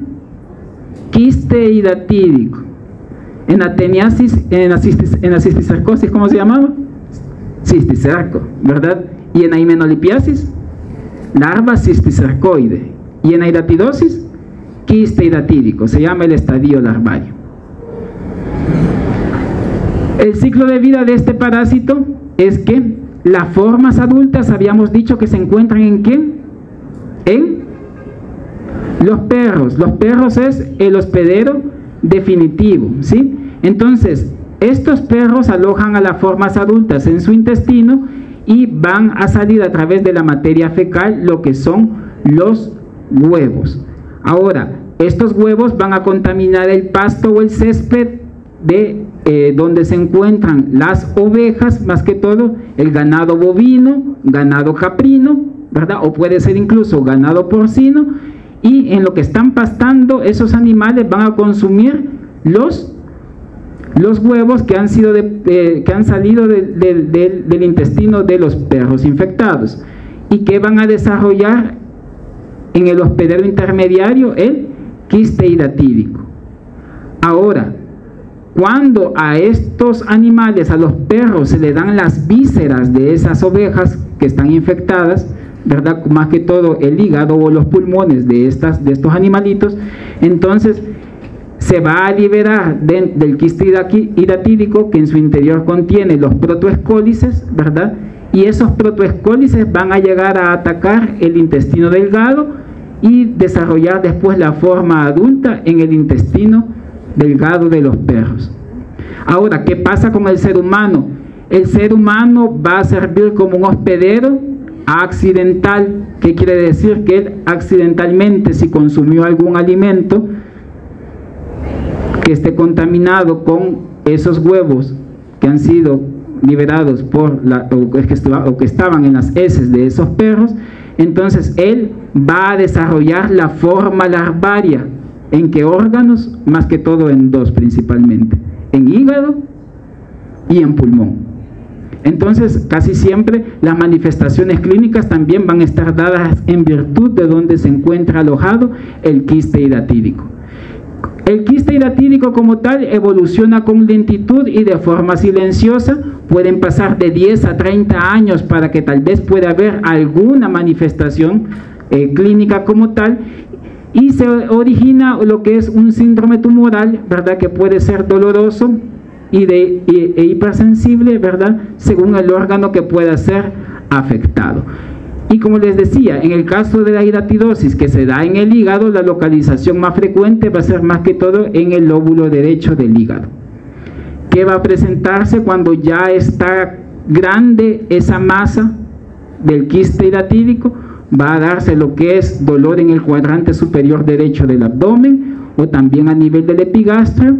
Quiste hidatídico. En ateniasis, en la cisticercosis, ¿cómo se llamaba? Cisticerco, ¿verdad? Y en la himenolipiasis, larva cisticercoide. Y en la hidatidosis, quiste hidatídico, se llama el estadio larvario. El ciclo de vida de este parásito es que las formas adultas habíamos dicho que se encuentran ¿en quién? En los perros. Los perros es el hospedero definitivo, ¿sí? Entonces, estos perros alojan a las formas adultas en su intestino y van a salir a través de la materia fecal lo que son los huevos. Ahora, estos huevos van a contaminar el pasto o el césped de donde se encuentran las ovejas, más que todo el ganado bovino, ganado caprino, ¿verdad? O puede ser incluso ganado porcino, y en lo que están pastando esos animales van a consumir los huevos que han salido del intestino de los perros infectados y que van a desarrollar en el hospedero intermediario el quiste hidatídico. Ahora, cuando a estos animales, a los perros, se le dan las vísceras de esas ovejas que están infectadas, ¿verdad? Más que todo el hígado o los pulmones de estos animalitos, entonces se va a liberar del quiste hidatídico, que en su interior contiene los protoescólices, ¿verdad? Y esos protoescólices van a llegar a atacar el intestino delgado y desarrollar después la forma adulta en el intestino delgado de los perros. Ahora, ¿qué pasa con el ser humano? El ser humano va a servir como un hospedero accidental. ¿Qué quiere decir? Que él accidentalmente, si consumió algún alimento que esté contaminado con esos huevos que han sido liberados por o que estaban en las heces de esos perros, entonces él va a desarrollar la forma larvaria. ¿En qué órganos? Más que todo en dos principalmente, en hígado y en pulmón. Entonces, casi siempre las manifestaciones clínicas también van a estar dadas en virtud de donde se encuentra alojado el quiste hidatídico. El quiste hidatídico como tal evoluciona con lentitud y de forma silenciosa. Pueden pasar de 10 a 30 años para que tal vez pueda haber alguna manifestación clínica como tal, y se origina lo que es un síndrome tumoral, ¿verdad? Que puede ser doloroso e hipersensible, ¿verdad? Según el órgano que pueda ser afectado. Y como les decía, en el caso de la hidatidosis que se da en el hígado, la localización más frecuente va a ser más que todo en el lóbulo derecho del hígado. ¿Qué va a presentarse cuando ya está grande esa masa del quiste hidatídico? Va a darse lo que es dolor en el cuadrante superior derecho del abdomen, o también a nivel del epigastrio,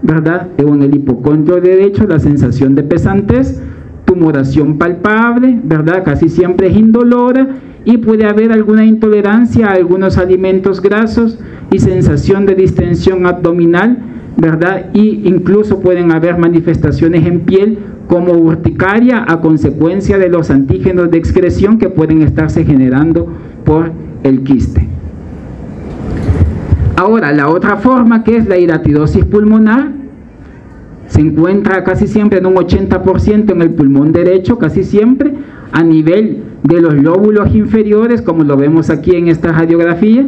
¿verdad? O en el hipocondrio derecho, la sensación de pesantez, tumoración palpable, ¿verdad? Casi siempre es indolora, y puede haber alguna intolerancia a algunos alimentos grasos y sensación de distensión abdominal ¿verdad? Y incluso pueden haber manifestaciones en piel como urticaria a consecuencia de los antígenos de excreción que pueden estarse generando por el quiste. Ahora, la otra forma, que es la hidatidosis pulmonar, se encuentra casi siempre en un 80% en el pulmón derecho, casi siempre a nivel de los lóbulos inferiores, como lo vemos aquí en esta radiografía,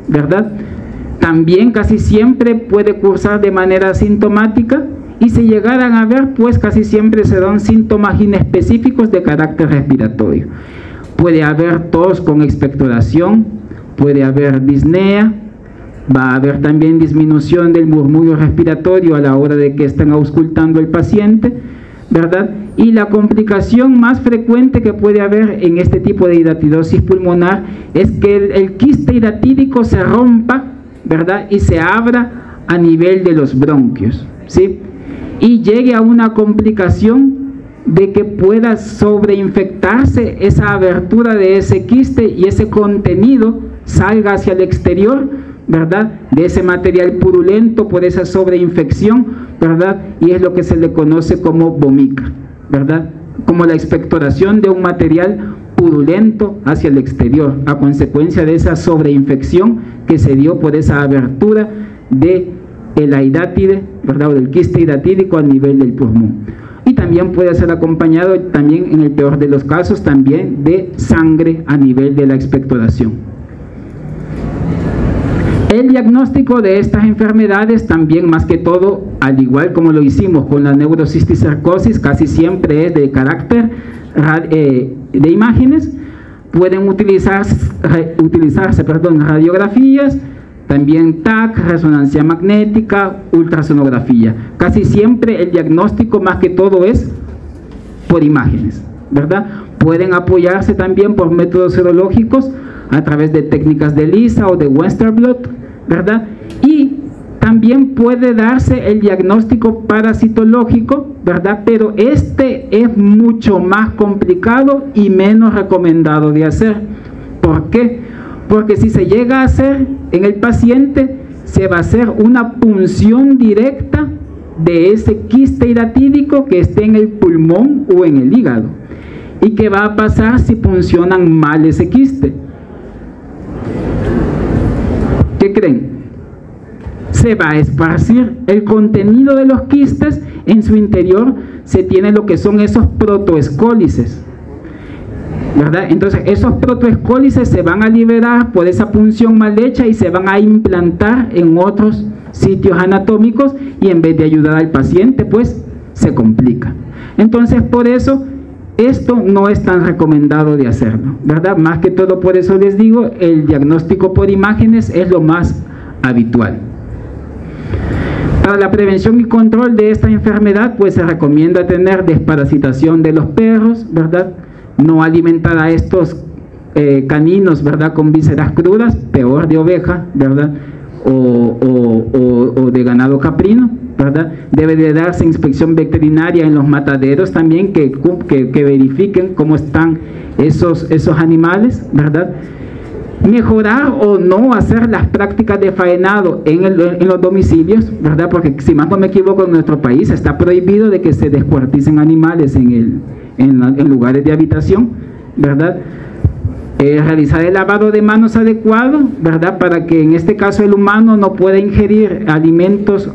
¿verdad? También casi siempre puede cursar de manera asintomática, y si llegaran a ver, pues casi siempre se dan síntomas inespecíficos de carácter respiratorio. Puede haber tos con expectoración, puede haber disnea, va a haber también disminución del murmullo respiratorio a la hora de que estén auscultando el paciente, ¿verdad? Y la complicación más frecuente que puede haber en este tipo de hidatidosis pulmonar es que el quiste hidatídico se rompa, ¿verdad? Y se abra a nivel de los bronquios, ¿sí? Y llegue a una complicación de que pueda sobreinfectarse esa abertura de ese quiste y ese contenido salga hacia el exterior, ¿verdad? De ese material purulento por esa sobreinfección, ¿verdad? Y es lo que se le conoce como vomica, ¿verdad? Como la expectoración de un material purulento hacia el exterior a consecuencia de esa sobreinfección que se dio por esa abertura de la hidátide, ¿verdad? O del quiste hidatídico a nivel del pulmón. Y también puede ser acompañado, también en el peor de los casos, también de sangre a nivel de la expectoración. El diagnóstico de estas enfermedades también, más que todo, al igual como lo hicimos con la neurocisticercosis, casi siempre es de carácter de imágenes. Pueden utilizarse radiografías, también TAC, resonancia magnética, ultrasonografía. Casi siempre el diagnóstico más que todo es por imágenes, ¿verdad? Pueden apoyarse también por métodos serológicos a través de técnicas de ELISA o de Western blot, ¿verdad? Y también puede darse el diagnóstico parasitológico, ¿verdad? Pero este es mucho más complicado y menos recomendado de hacer. ¿Por qué? Porque si se llega a hacer en el paciente, se va a hacer una punción directa de ese quiste hidatídico que esté en el pulmón o en el hígado. ¿Y qué va a pasar si puncionan mal ese quiste? ¿Qué creen? Se va a esparcir el contenido de los quistes. En su interior se tiene lo que son esos protoescólices, ¿verdad? Entonces esos protoescólices se van a liberar por esa punción mal hecha y se van a implantar en otros sitios anatómicos, y en vez de ayudar al paciente, pues se complica. Entonces, por eso esto no es tan recomendado de hacerlo, ¿verdad? Más que todo, por eso les digo, el diagnóstico por imágenes es lo más habitual. Para la prevención y control de esta enfermedad, pues se recomienda tener desparasitación de los perros, ¿verdad? No alimentar a estos caninos, ¿verdad? Con vísceras crudas, peor de oveja, ¿verdad? O de ganado caprino, ¿verdad? Debe de darse inspección veterinaria en los mataderos también, que verifiquen cómo están esos animales, ¿verdad? Mejorar o no hacer las prácticas de faenado en los domicilios, ¿verdad? Porque si más no me equivoco, en nuestro país está prohibido de que se descuarticen animales en lugares de habitación, ¿verdad? Realizar el lavado de manos adecuado, ¿verdad? Para que en este caso el humano no pueda ingerir alimentos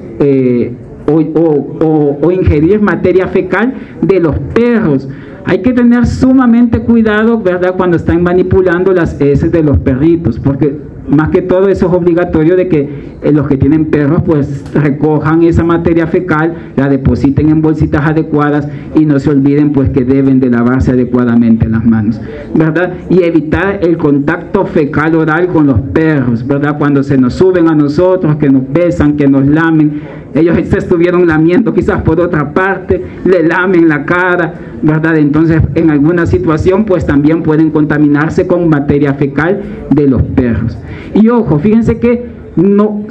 o ingerir materia fecal de los perros. Hay que tener sumamente cuidado, ¿verdad?, cuando están manipulando las heces de los perritos, porque más que todo eso es obligatorio de que los que tienen perros pues recojan esa materia fecal, la depositen en bolsitas adecuadas y no se olviden pues que deben de lavarse adecuadamente las manos, ¿verdad? Y evitar el contacto fecal oral con los perros, ¿verdad? Cuando se nos suben a nosotros, que nos besan, que nos lamen, ellos se estuvieron lamiendo quizás por otra parte, le lamen la cara, ¿verdad? Entonces en alguna situación pues también pueden contaminarse con materia fecal de los perros. Y ojo, fíjense que no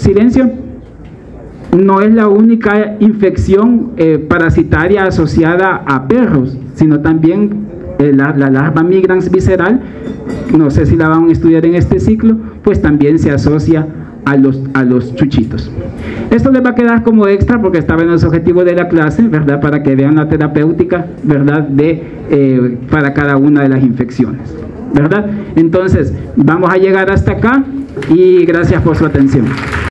es la única infección parasitaria asociada a perros, sino también la larva migrans visceral, no sé si la van a estudiar en este ciclo, pues también se asocia a los chuchitos. Esto les va a quedar como extra porque estaba en los objetivos de la clase, ¿verdad? Para que vean la terapéutica, ¿verdad? Para cada una de las infecciones, ¿verdad? Entonces, vamos a llegar hasta acá y gracias por su atención.